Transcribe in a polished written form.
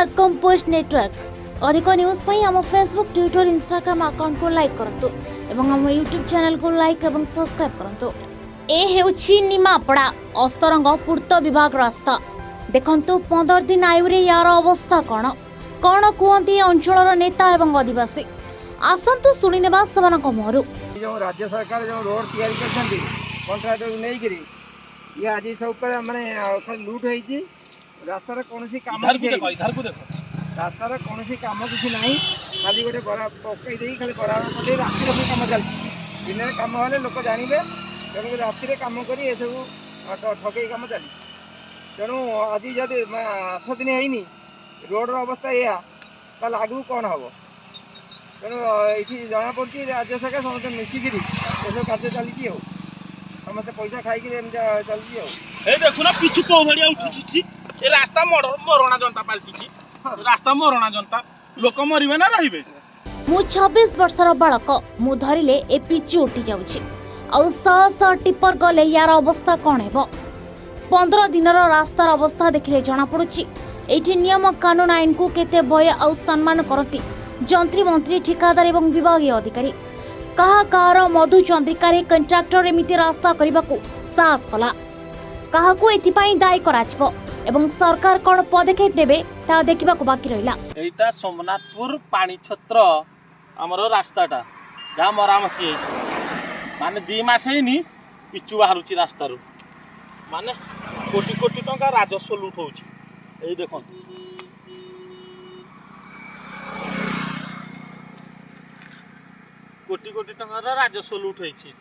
सरकमपोस्ट network. अधिक news पई हम फेसबुक, ट्विटर, इंस्टाग्राम अकाउंट को लाइक करंतु एवं हम यूट्यूब चैनल को लाइक एवं सब्सक्राइब करंतु। ए हेउछि निमापड़ा अस्तरंग पूर्त विभाग रास्ता। देखंतु 15 दिन आयुरे यार अवस्था कौन कौन कहती अंचल नेता एवं आदिवासी। आसतु शुणी नेबा सेमानक मुहरु। जो राज्य सरकार जो रोड तैयारी करछंती कॉन्ट्रैक्टर नै करी ये आज सब पर माने लूट होईची। रास्ता रे कोनोसी काम इधर को देखो रास्ता रे कोनोसी काम किछि नाही। खाली गोटे बड़ा पकई देई खाली बड़ा पकई रास्ता रे काम चल दिन रे काम वाले लोक जानिबे तेणु रास्ता रे काम करी ए सब ठकई काम चली। तेणु आज जदि 8 दिन हैनी रोड रो अवस्था या ताल आगु कोन हबो। तेणु ये जना पड़ी राज्य सरकार समस्त मिसिकी सब कार्य चलती हो समस्त पैसा खाई चलती देखुना पिछु कौ भड़िया उठुची ठीक ए रास्ता मरणा जनता पलटि रास्ता मरणा जनता लोक मरबे ना रहिबे। मु 26 वर्षर बालक मु धरिले ए पिचु उठी जाउछि आ स टिपर गले यार अवस्था कोन हेबो। 15 दिनर रास्तार अवस्था देखिले जना पड़ुछि एठी नियम कानून आईन को केते भय आ सम्मान करती जंत्री मंत्री, ठिकादार एवं विभागीय अधिकारी। कहा कहार मधु चंद्रिकार कंट्राक्टर एमिति रास्ता करने को साहस कला। कहा एथिपाई दायी कराजिबो एवं सरकार कौन पदक्षेप नेबे ता देखिबा को बाकी रहिला। एटा सोमनाथपुर पानी छत्र हमरो रास्ताटा जा मरामती माने 2 मास हेनी पिचु बाहरुची रास्ता रो माने कोटी कोटी टंका राजस्व लूट होउची। एई देखो कोटी कोटी टंका राजस्व लूट होइछि।